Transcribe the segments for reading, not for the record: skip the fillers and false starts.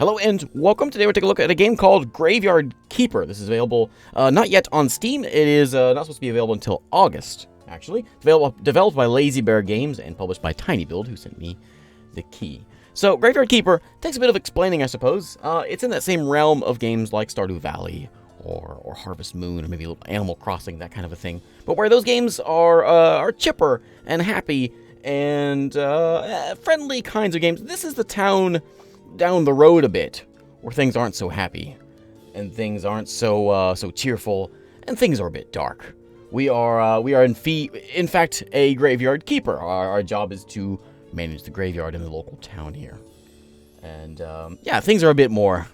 Hello and welcome. Today we're taking a look at a game called Graveyard Keeper. This is available not yet on Steam. It is not supposed to be available until August, actually. Developed by Lazy Bear Games and published by TinyBuild, who sent me the key. So Graveyard Keeper takes a bit of explaining, I suppose. It's in that same realm of games like Stardew Valley or Harvest Moon or maybe Animal Crossing, that kind of a thing. But where those games are chipper and happy and friendly kinds of games, this is the town down the road a bit, where things aren't so happy, and things aren't so cheerful, and things are a bit dark. We are in fact a graveyard keeper. Our job is to manage the graveyard in the local town here, and yeah, things are a bit more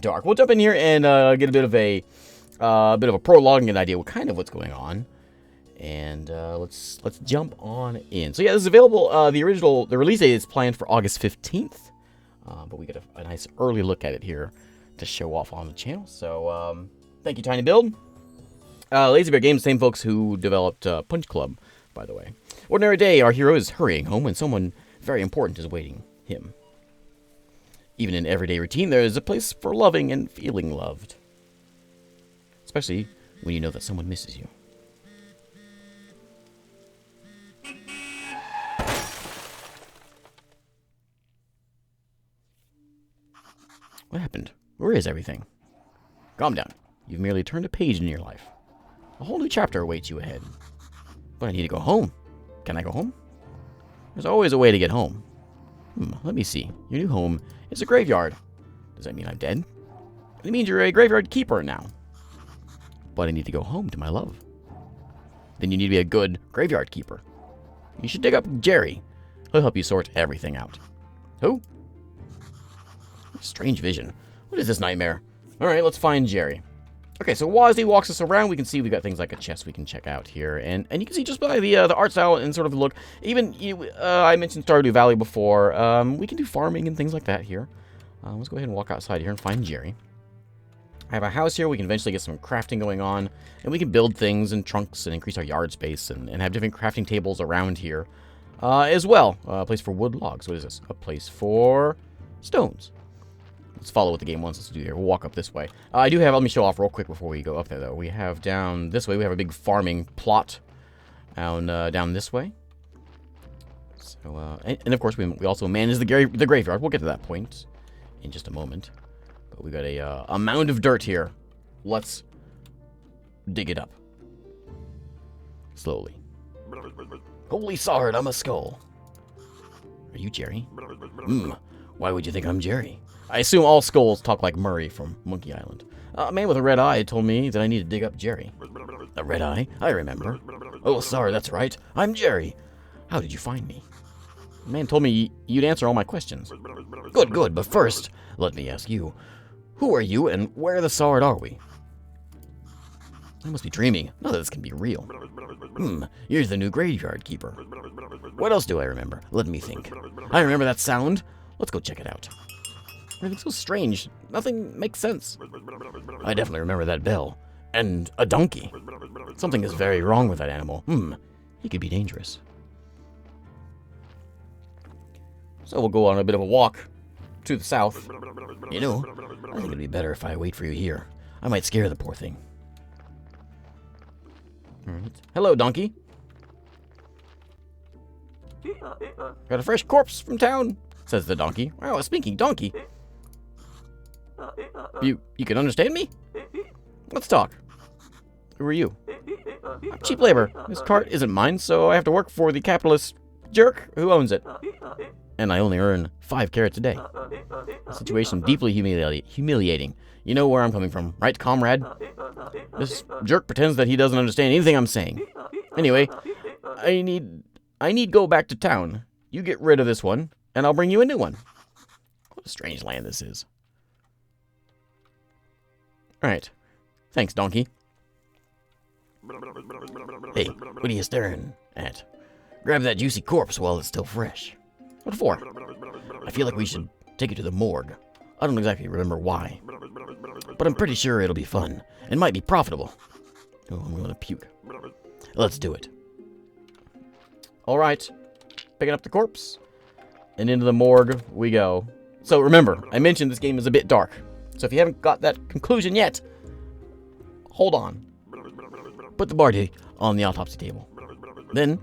dark. We'll jump in here and get a bit of a prologue and get an idea what's going on. And let's jump on in. So yeah, this is available. The release date is planned for August 15th. But we get a nice early look at it here to show off on the channel. So, thank you, TinyBuild. Lazy Bear Games, same folks who developed Punch Club, by the way. Ordinary day, our hero is hurrying home when someone very important is waiting him. Even in everyday routine, there is a place for loving and feeling loved. Especially when you know that someone misses you. What happened? Where is everything? Calm down. You've merely turned a page in your life. A whole new chapter awaits you ahead. But I need to go home. Can I go home? There's always a way to get home. Let me see. Your new home is a graveyard. Does that mean I'm dead? It means you're a graveyard keeper now. But I need to go home to my love. Then you need to be a good graveyard keeper. You should dig up Jerry. He'll help you sort everything out. Who? Strange vision. What is this nightmare? Alright, let's find Jerry. Okay, so while he walks us around, we can see we've got things like a chest we can check out here. And you can see just by the art style and sort of the look. Even, I mentioned Stardew Valley before. We can do farming and things like that here. Let's go ahead and walk outside here and find Jerry. I have a house here. We can eventually get some crafting going on. And we can build things and trunks and increase our yard space and have different crafting tables around here as well. A place for wood logs. What is this? A place for stones. Let's follow what the game wants us to do here. We'll walk up this way. I do have, let me show off real quick before we go up there, though. We have down this way, we have a big farming plot down this way. So, and of course, we also manage the graveyard. We'll get to that point in just a moment. But we got a mound of dirt here. Let's dig it up. Slowly. Holy sard, I'm a skull. Are you Jerry? Why would you think I'm Jerry? I assume all skulls talk like Murray from Monkey Island. A man with a red eye told me that I need to dig up Jerry. A red eye? I remember. Oh, sorry, that's right. I'm Jerry. How did you find me? The man told me you'd answer all my questions. Good, but first, let me ask you. Who are you and where the sard are we? I must be dreaming. None of this can be real. You're the new graveyard keeper. What else do I remember? Let me think. I remember that sound. Let's go check it out. Everything's so strange. Nothing makes sense. I definitely remember that bell. And a donkey. Something is very wrong with that animal. He could be dangerous. So we'll go on a bit of a walk to the south. You know, I think it'd be better if I wait for you here. I might scare the poor thing. Hello, donkey. Got a fresh corpse from town, says the donkey. Wow, a speaking donkey. You can understand me? Let's talk. Who are you? I'm cheap labor. This cart isn't mine, so I have to work for the capitalist jerk who owns it. And I only earn 5 carrots a day. The situation deeply humiliating. You know where I'm coming from, right, comrade? This jerk pretends that he doesn't understand anything I'm saying. Anyway, I need go back to town. You get rid of this one, and I'll bring you a new one. What a strange land this is. Alright. Thanks, donkey. Hey, what are you staring at? Grab that juicy corpse while it's still fresh. What for? I feel like we should take it to the morgue. I don't exactly remember why. But I'm pretty sure it'll be fun. And might be profitable. Oh, I'm gonna puke. Let's do it. Alright. Picking up the corpse. And into the morgue we go. So remember, I mentioned this game is a bit dark. So if you haven't got that conclusion yet, hold on. Put the body on the autopsy table. Then,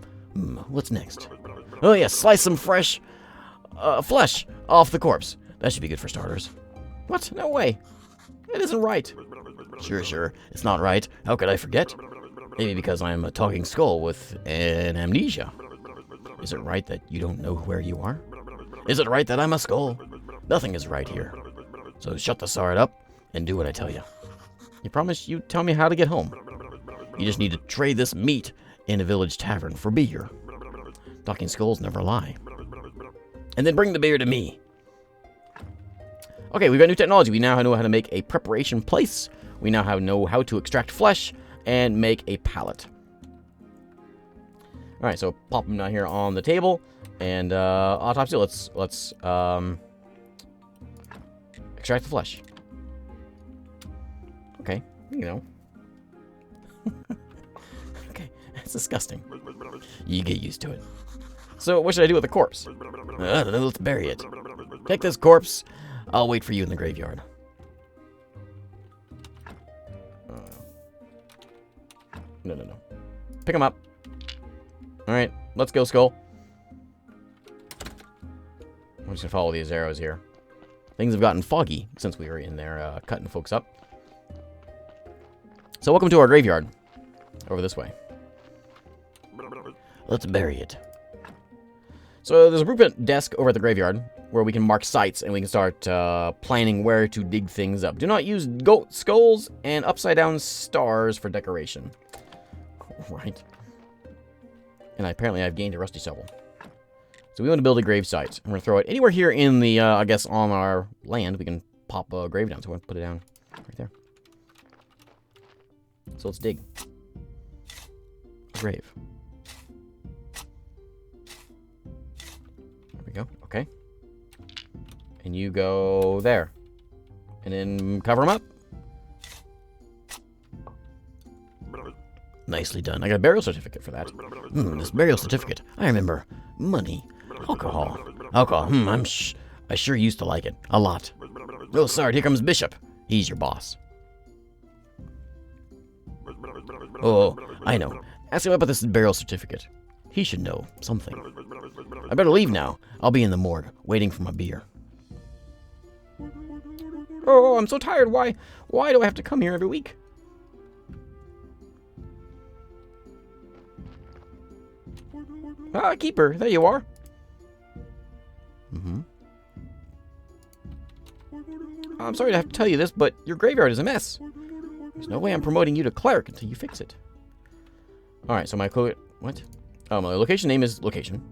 what's next? Oh yes, slice some fresh flesh off the corpse. That should be good for starters. What? No way. That isn't right. Sure. It's not right. How could I forget? Maybe because I'm a talking skull with an amnesia. Is it right that you don't know where you are? Is it right that I'm a skull? Nothing is right here. So shut the sard up and do what I tell you. You promise you tell me how to get home. You just need to trade this meat in a village tavern for beer. Talking skulls never lie. And then bring the beer to me. Okay, we've got new technology. We now know how to make a preparation place. We now know how to extract flesh and make a pallet. All right, so pop them down here on the table, and autopsy. Let's extract the flesh. Okay, you know. Okay, that's disgusting. You get used to it. So what should I do with the corpse? I don't know. Let's bury it. Take this corpse. I'll wait for you in the graveyard. No. Pick him up. Alright, let's go, Skull. I'm just gonna follow these arrows here. Things have gotten foggy since we were in there cutting folks up. So welcome to our graveyard. Over this way. Let's bury it. So there's a blueprint desk over at the graveyard where we can mark sites and we can start planning where to dig things up. Do not use goat skulls and upside down stars for decoration. Right. And apparently I've gained a rusty shovel. So we want to build a grave site. I'm going to throw it anywhere here in the, I guess, on our land. We can pop a grave down. So we're going to put it down right there. So let's dig. A grave. There we go. Okay. And you go there. And then cover them up. Nicely done. I got a burial certificate for that. This burial certificate. I remember. Money. Alcohol. I sure used to like it. A lot. Oh, sorry. Here comes Bishop. He's your boss. Oh, I know. Ask him about this burial certificate. He should know something. I better leave now. I'll be in the morgue, waiting for my beer. Oh, I'm so tired. Why do I have to come here every week? Ah, Keeper, there you are. I'm sorry to have to tell you this, but your graveyard is a mess. There's no way I'm promoting you to cleric until you fix it. Alright, so my what? Oh, my location name is location.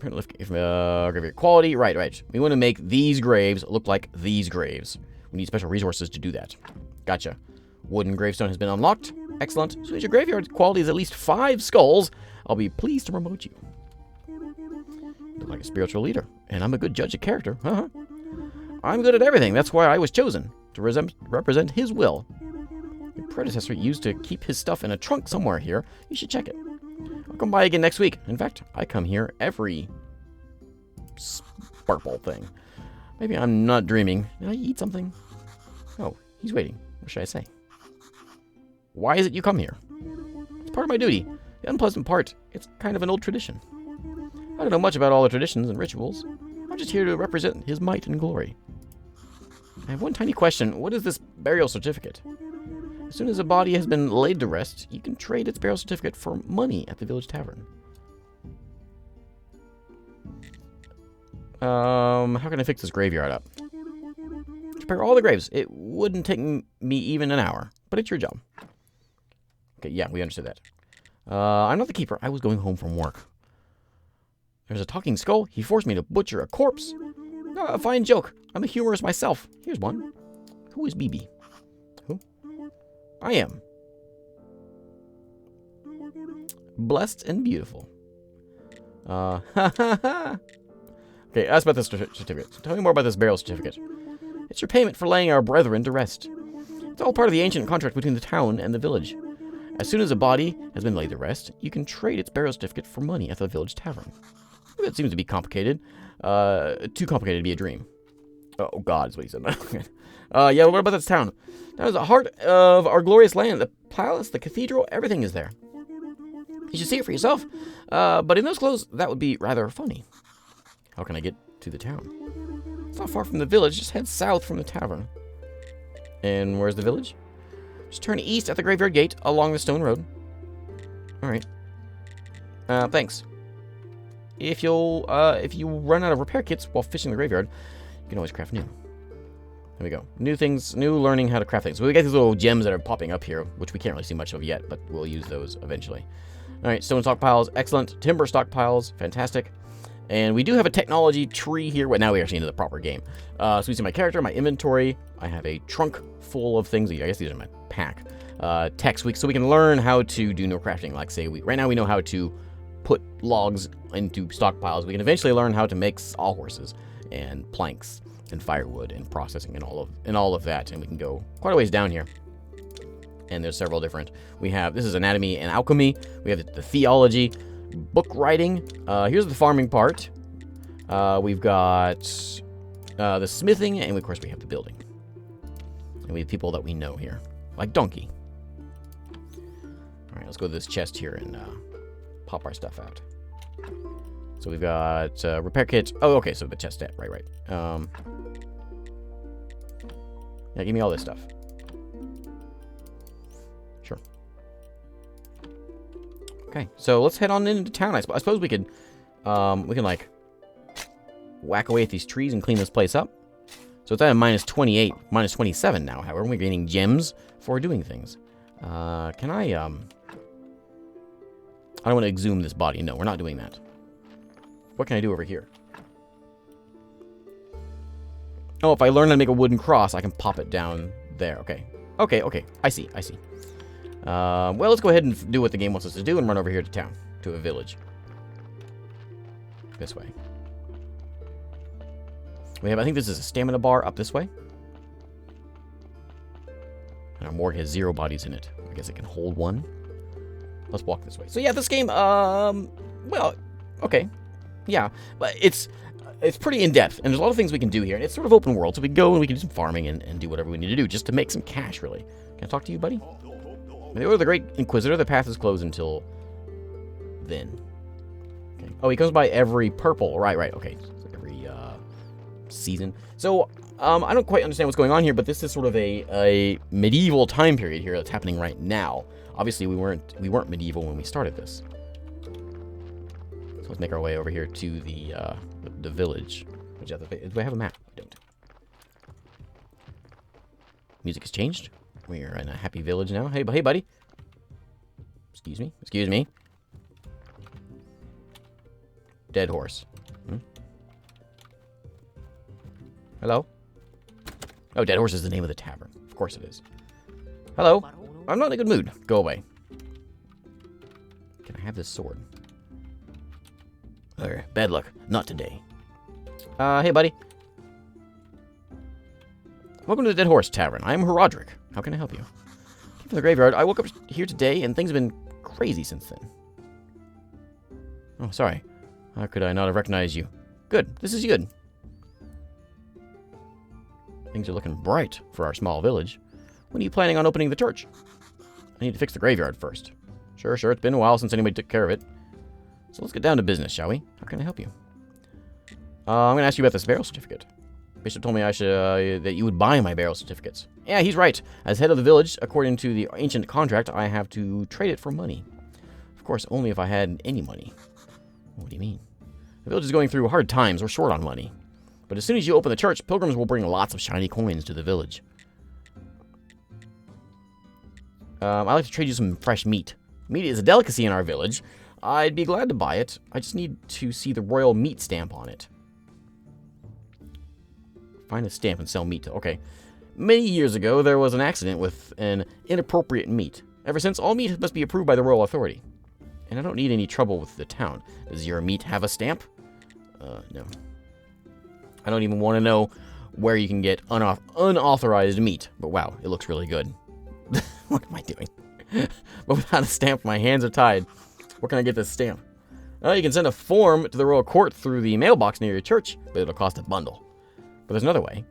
Graveyard quality. Right. We want to make these graves look like these graves. We need special resources to do that. Gotcha. Wooden gravestone has been unlocked. Excellent. So as your graveyard quality is at least 5 skulls, I'll be pleased to promote you. Look like a spiritual leader, and I'm a good judge of character. I'm good at everything. That's why I was chosen, to represent his will. Your predecessor used to keep his stuff in a trunk somewhere here. You should check it. I'll come by again next week. In fact, I come here every sparkle thing. Maybe I'm not dreaming. Did I eat something? Oh, he's waiting. What should I say? Why is it you come here? It's part of my duty. The unpleasant part, it's kind of an old tradition. I don't know much about all the traditions and rituals. I'm just here to represent his might and glory. I have one tiny question. What is this burial certificate? As soon as a body has been laid to rest, you can trade its burial certificate for money at the village tavern. How can I fix this graveyard up? Prepare all the graves. It wouldn't take me even an hour, but it's your job. Okay, yeah, we understood that. I'm not the keeper. I was going home from work. There's a talking skull. He forced me to butcher a corpse. A fine joke. I'm a humorist myself. Here's one. Who is BB? Who? I am. Blessed and beautiful. Okay, ask about this certificate. So tell me more about this burial certificate. It's your payment for laying our brethren to rest. It's all part of the ancient contract between the town and the village. As soon as a body has been laid to rest, you can trade its burial certificate for money at the village tavern. That seems to be complicated. Too complicated to be a dream. Oh, God, is what he said. Yeah, what about this town? That is the heart of our glorious land. The palace, the cathedral, everything is there. You should see it for yourself. But in those clothes, that would be rather funny. How can I get to the town? It's not far from the village. Just head south from the tavern. And where's the village? Just turn east at the graveyard gate along the stone road. Alright. Thanks. If you run out of repair kits while fishing the graveyard, you can always craft new. There we go. New things, new learning how to craft things. So we got these little gems that are popping up here, which we can't really see much of yet, but we'll use those eventually. Alright, stone stockpiles, excellent. Timber stockpiles, fantastic. And we do have a technology tree here. Well, now we're actually into the proper game. So we see my character, my inventory. I have a trunk full of things. I guess these are my pack. Text, so we can learn how to do no crafting. Like, say, right now we know how to put logs into stockpiles. We can eventually learn how to make sawhorses and planks and firewood and processing and all of that. And we can go quite a ways down here. And there's several different. We have, this is anatomy and alchemy. We have the theology, book writing. Here's the farming part. We've got the smithing, and of course we have the building. And we have people that we know here, like Donkey. All right, let's go to this chest here and pop our stuff out. So we've got repair kits. Oh, okay, so the chest set. Right. Yeah, give me all this stuff. Sure. Okay, so let's head on into town. I suppose we could, like, whack away at these trees and clean this place up. So it's at a minus 28, minus 27 now. However, we're gaining gems for doing things. Can I don't want to exhume this body. No, we're not doing that. What can I do over here? Oh, if I learn how to make a wooden cross, I can pop it down there. Okay. I see. Well, let's go ahead and do what the game wants us to do and run over here to town, to a village. This way. We have, I think this is a stamina bar up this way. And our morgue has 0 bodies in it. I guess it can hold 1. Let's walk this way. So yeah, this game, well, okay. Yeah, but it's pretty in-depth, and there's a lot of things we can do here, and it's sort of open world, so we can go and we can do some farming and do whatever we need to do just to make some cash, really. Can I talk to you, buddy? You're the Great Inquisitor. The path is closed until then. Okay. Oh, he comes by every purple. Right. Okay. So every season. So I don't quite understand what's going on here, but this is sort of a medieval time period here that's happening right now. Obviously, we weren't medieval when we started this. So let's make our way over here to the village. Do I have a map? I don't. Music has changed. We are in a happy village now. Hey, buddy. Excuse me. Deadhorse. Hello? Oh, Deadhorse is the name of the tavern. Of course it is. Hello? I'm not in a good mood. Go away. Can I have this sword? Bad luck. Not today. Hey, buddy. Welcome to the Deadhorse Tavern. I am Roderick. How can I help you? Came from the graveyard. I woke up here today, and things have been crazy since then. Oh, sorry. How could I not have recognized you? Good. This is good. Things are looking bright for our small village. When are you planning on opening the church? I need to fix the graveyard first. Sure. It's been a while since anybody took care of it. So let's get down to business, shall we? How can I help you? I'm going to ask you about this burial certificate. Bishop told me I should that you would buy my burial certificates. Yeah, he's right. As head of the village, according to the ancient contract, I have to trade it for money. Of course, only if I had any money. What do you mean? The village is going through hard times. We're short on money. But as soon as you open the church, pilgrims will bring lots of shiny coins to the village. I'd like to trade you some fresh meat. Meat is a delicacy in our village. I'd be glad to buy it. I just need to see the royal meat stamp on it. Find a stamp and sell meat. Okay. Many years ago, there was an accident with an inappropriate meat. Ever since, all meat must be approved by the royal authority. And I don't need any trouble with the town. Does your meat have a stamp? No. I don't even want to know where you can get unauthorized meat. But wow, it looks really good. What am I doing? But without a stamp, my hands are tied. Where can I get this stamp? You can send a form to the royal court through the mailbox near your church, but it'll cost a bundle. But there's another way.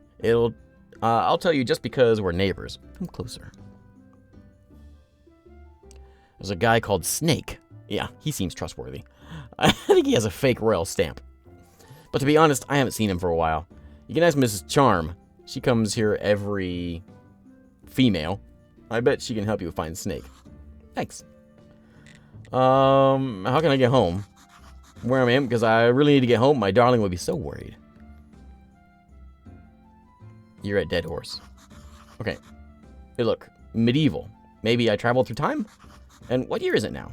I'll tell you just because we're neighbors. Come closer. There's a guy called Snake. Yeah, he seems trustworthy. I think he has a fake royal stamp. But to be honest, I haven't seen him for a while. You can ask Mrs. Charm. She comes here every female. I bet she can help you find Snake. Thanks. How can I get home? Where am I? Because I really need to get home. My darling would be so worried. You're at Deadhorse. Okay. Hey, look. Medieval. Maybe I traveled through time? And what year is it now?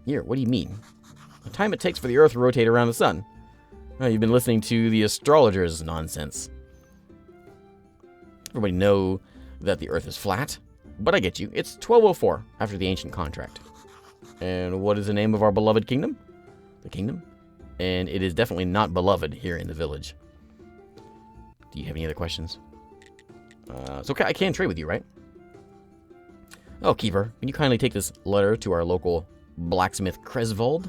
Year? What do you mean? The time it takes for the Earth to rotate around the sun. Oh, you've been listening to the astrologers' nonsense. Everybody know that the Earth is flat. But I get you. It's 1204 after the ancient contract. And what is the name of our beloved kingdom? The kingdom? And it is definitely not beloved here in the village. Do you have any other questions? It's okay. I can trade with you, right? Oh, Keeper, can you kindly take this letter to our local blacksmith Kresvold?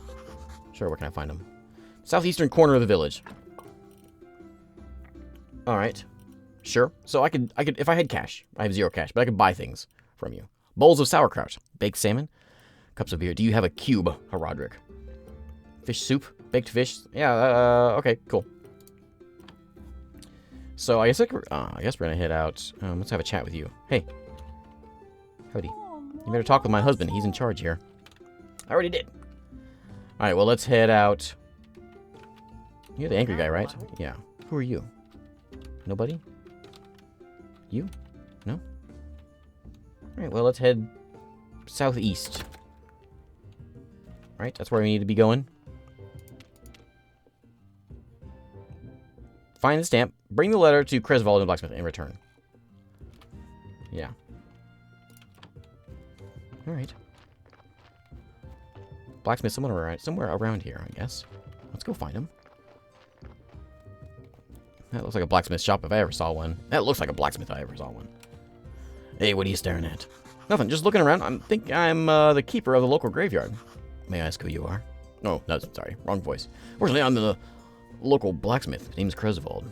Sure, where can I find him? Southeastern corner of the village. Alright. Sure. So I could, if I had cash. I have 0 cash, but I could buy things from you. Bowls of sauerkraut. Baked salmon. Cups of beer. Do you have a cube, Haradric? Fish soup. Baked fish. Yeah, okay, cool. So I guess we're gonna head out. Let's have a chat with you. Hey. Howdy. You better talk with my husband. He's in charge here. I already did. Alright, well, let's head out. You're the angry guy, right? Yeah. Who are you? Nobody? You? No? Alright, well, let's head southeast. Right, that's where we need to be going. Find the stamp. Bring the letter to Kresvold and Blacksmith in return. Yeah. Alright. Blacksmith somewhere around here, I guess. Let's go find him. That looks like a blacksmith shop if I ever saw one. That looks like a blacksmith if I ever saw one. Hey, what are you staring at? Nothing, just looking around. I think I'm the keeper of the local graveyard. May I ask who you are? Oh, no, sorry. Wrong voice. Fortunately, I'm the local blacksmith. His name's Kresvold.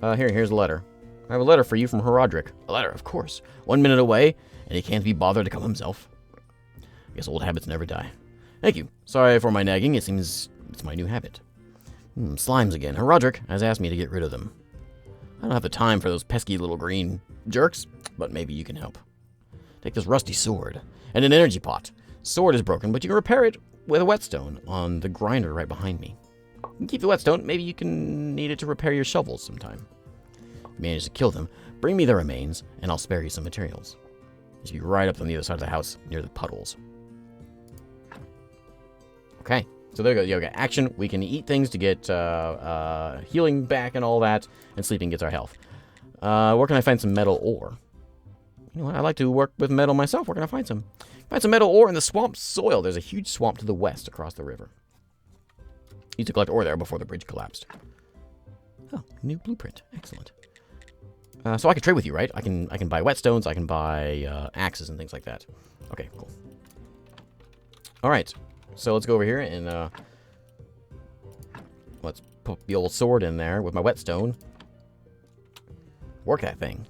Here's a letter. I have a letter for you from Haradric. A letter, of course. 1 minute away, and he can't be bothered to come himself. I guess old habits never die. Thank you. Sorry for my nagging. It seems it's my new habit. Slimes again. Haradric has asked me to get rid of them. I don't have the time for those pesky little green jerks, but maybe you can help. Take this rusty sword and an energy pot. Sword is broken, but you can repair it with a whetstone on the grinder right behind me. You can keep the whetstone. Maybe you can need it to repair your shovels sometime. If you manage to kill them, bring me the remains, and I'll spare you some materials. You should be right up on the other side of the house, near the puddles. Okay, so there you go. You got action. We can eat things to get healing back and all that, and sleeping gets our health. Where can I find some metal ore? You know what? I like to work with metal myself. Where can I find some? Find some metal ore in the swamp soil. There's a huge swamp to the west across the river. Used to collect ore there before the bridge collapsed. Oh, new blueprint. Excellent. So I can trade with you, right? I can buy whetstones. I can buy axes and things like that. Okay, cool. All right. So let's go over here and let's put the old sword in there with my whetstone. Work that thing.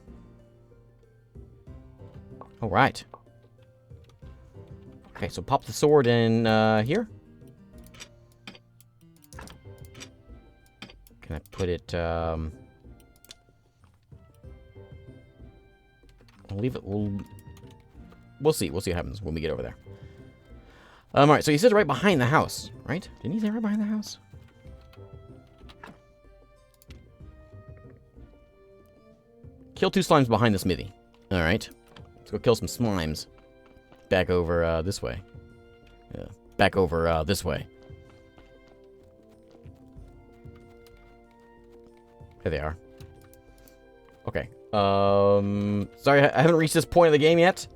All right. Okay, so pop the sword in here. Can I put it? I'll leave it. We'll see. We'll see what happens when we get over there. All right. So he says right behind the house, right? Didn't he say right behind the house? Kill 2 slimes behind the smithy. All right. Let's go kill some slimes. Back over this way. Back over this way. There they are. Okay. Sorry, I haven't reached this point of the game yet.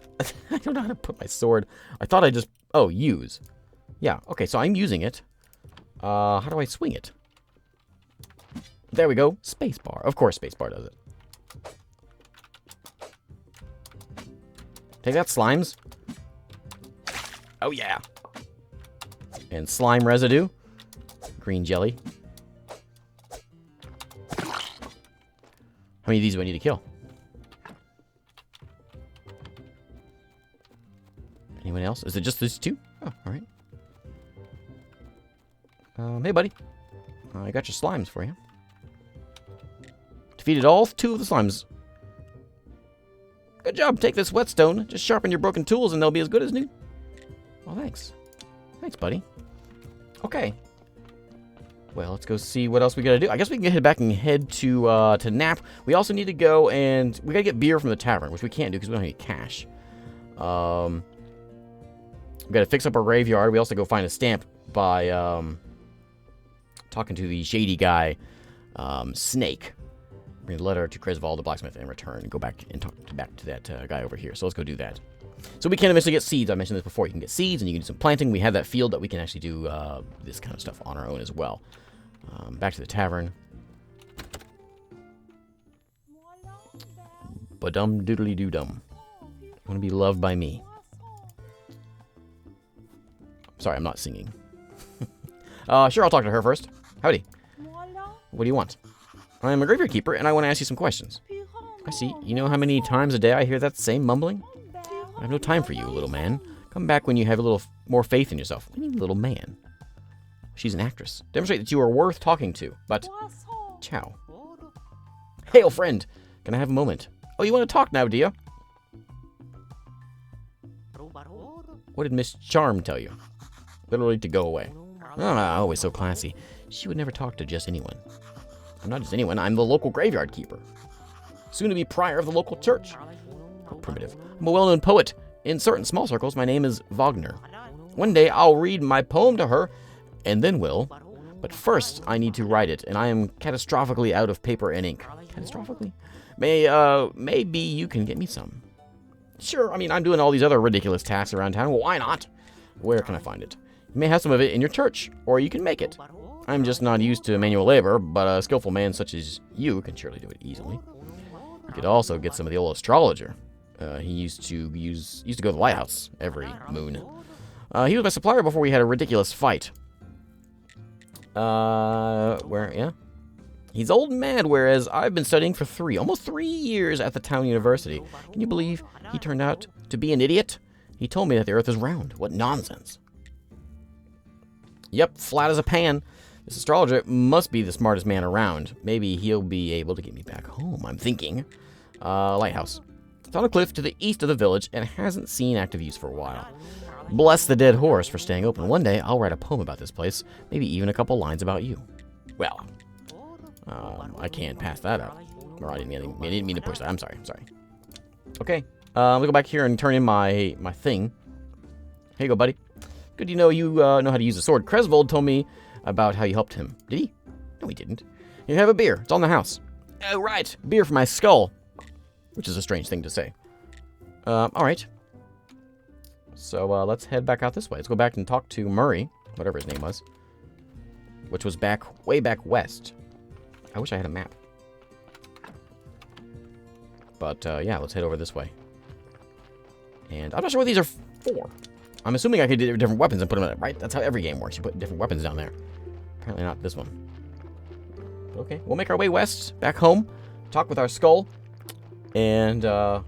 I don't know how to put my sword. I thought I just... Oh, use. Yeah, okay, so I'm using it. How do I swing it? There we go. Spacebar. Of course spacebar does it. Take that, slimes. Oh, yeah. And slime residue. Green jelly. How many of these do I need to kill? Anyone else? Is it just these 2? Oh, alright. Hey, buddy. I got your slimes for you. Defeated all 2 of the slimes. Good job. Take this whetstone. Just sharpen your broken tools and they'll be as good as new. Well, thanks. Thanks, buddy. Okay. Well, let's go see what else we gotta do. I guess we can head back and head to Nap. We also need to go and... we gotta get beer from the tavern, which we can't do because we don't have any cash. We gotta fix up our graveyard. We also go find a stamp by talking to the shady guy, Snake. Bring a letter to Cresval the blacksmith and return and go back and talk back to that guy over here. So let's go do that. So we can eventually get seeds. I mentioned this before. You can get seeds and you can do some planting. We have that field that we can actually do this kind of stuff on our own as well. Back to the tavern. Ba-dum doodly doo-dum. Want to be loved by me. Sorry, I'm not singing. Sure, I'll talk to her first. Howdy. What do you want? I am a graveyard keeper, and I want to ask you some questions. I see. You know how many times a day I hear that same mumbling? I have no time for you, little man. Come back when you have a little more faith in yourself. What do you mean, little man? She's an actress. Demonstrate that you are worth talking to. But, ciao. Hail, friend. Can I have a moment? Oh, you want to talk now, do you? What did Miss Charm tell you? Literally to go away. Oh, always so classy. She would never talk to just anyone. I'm not just anyone. I'm the local graveyard keeper. Soon to be prior of the local church. How primitive. I'm a well-known poet. In certain small circles, my name is Wagner. One day, I'll read my poem to her, and then will. But first, I need to write it, and I am catastrophically out of paper and ink. Catastrophically? Maybe you can get me some. Sure, I mean, I'm doing all these other ridiculous tasks around town. Well, why not? Where can I find it? You may have some of it in your church, or you can make it. I'm just not used to manual labor, but a skillful man such as you can surely do it easily. You could also get some of the old astrologer. He used to go to the lighthouse every moon. He was my supplier before we had a ridiculous fight. Yeah. He's old and mad, whereas I've been studying for almost 3 years at the town university. Can you believe he turned out to be an idiot? He told me that the earth is round. What nonsense. Yep, flat as a pan. This astrologer must be the smartest man around. Maybe he'll be able to get me back home, I'm thinking. Lighthouse. It's on a cliff to the east of the village and hasn't seen active use for a while. Bless the dead horse for staying open. One day, I'll write a poem about this place. Maybe even a couple lines about you. Well, I can't pass that up. Or I didn't mean to push that. I'm sorry. Okay. Let me go back here and turn in my thing. Here you go, buddy. Good to know you know how to use a sword. Cresvold told me about how you helped him. Did he? No, he didn't. You have a beer. It's on the house. Oh, right. Beer for my skull. Which is a strange thing to say. Alright. So, let's head back out this way. Let's go back and talk to Murray. Whatever his name was. Which was way back west. I wish I had a map. But, yeah, let's head over this way. And I'm not sure what these are for. I'm assuming I could do different weapons and put them in it, right? That's how every game works. You put different weapons down there. Apparently not this one. Okay, we'll make our way west, back home, talk with our skull, and, I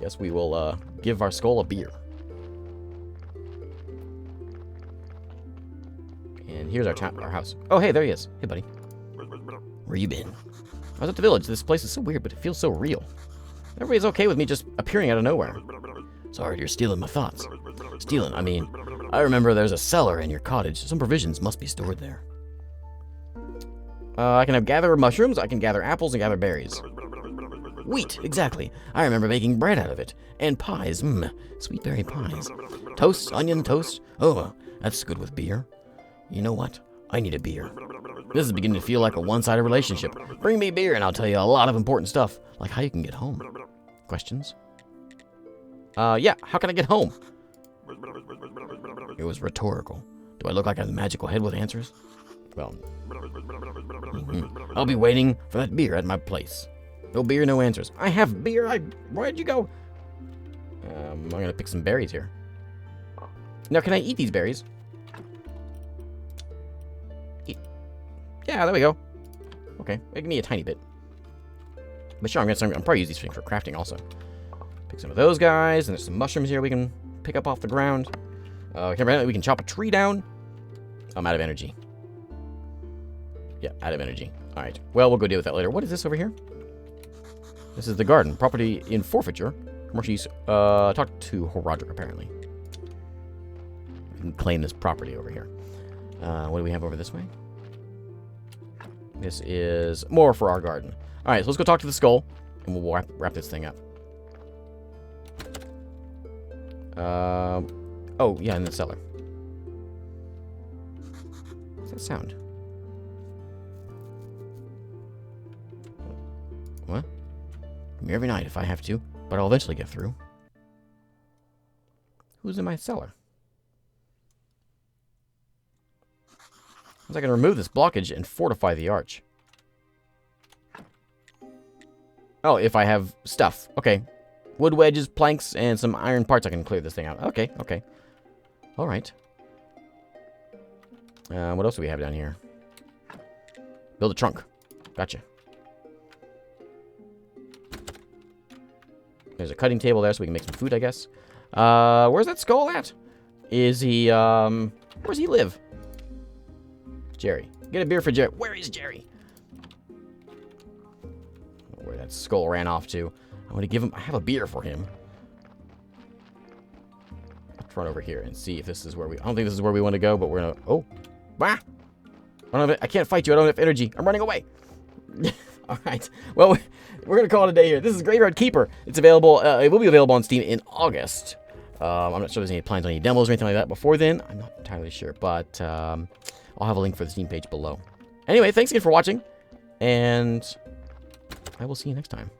guess we will, give our skull a beer. And here's our house. Oh, hey, there he is. Hey, buddy. Where you been? I was at the village. This place is so weird, but it feels so real. Everybody's okay with me just appearing out of nowhere. Sorry, you're stealing my thoughts. Stealing, I mean, I remember there's a cellar in your cottage. Some provisions must be stored there. I can gather mushrooms, I can gather apples, and gather berries. Wheat, exactly. I remember making bread out of it. And pies, sweet berry pies. Toast, onion toast. Oh, that's good with beer. You know what? I need a beer. This is beginning to feel like a one-sided relationship. Bring me beer and I'll tell you a lot of important stuff, like how you can get home. Questions? Yeah, how can I get home? It was rhetorical. Do I look like a magical head with answers? Well, I'll be waiting for that beer at my place. No beer, no answers. I have beer. Where'd you go? I'm gonna pick some berries here. Now, can I eat these berries? Yeah, there we go. Okay, give me a tiny bit. But sure, I'm probably use these things for crafting also. Pick some of those guys, and there's some mushrooms here we can pick up off the ground. We can chop a tree down. I'm out of energy. Yeah, out of energy. All right. Well, we'll go deal with that later. What is this over here? This is the garden. Property in forfeiture. Commercial use. Talk to Roderick, apparently. We can claim this property over here. What do we have over this way? This is more for our garden. All right, so let's go talk to the skull, and we'll wrap this thing up. Oh, yeah, in the cellar. What's that sound? What? Come here every night if I have to, but I'll eventually get through. Who's in my cellar? I can remove this blockage and fortify the arch. Oh, if I have stuff. Okay. Wood wedges, planks, and some iron parts, I can clear this thing out. Okay, okay. All right. What else do we have down here? Build a trunk. Gotcha. There's a cutting table there so we can make some food, I guess. Where's that skull at? Is he, where's he live? Jerry. Get a beer for Jerry. Where is Jerry? Where that skull ran off to. I'm going to give him... I have a beer for him. Let's run over here and see if this is where we... I don't think this is where we want to go, but we're going to... Oh. Bah! I can't fight you. I don't have energy. I'm running away. All right. Well, we're going to call it a day here. This is Graveyard Keeper. It's available... it will be available on Steam in August. I'm not sure there's any plans on any demos or anything like that before then. I'm not entirely sure, but... I'll have a link for the Steam page below. Anyway, thanks again for watching, and I will see you next time.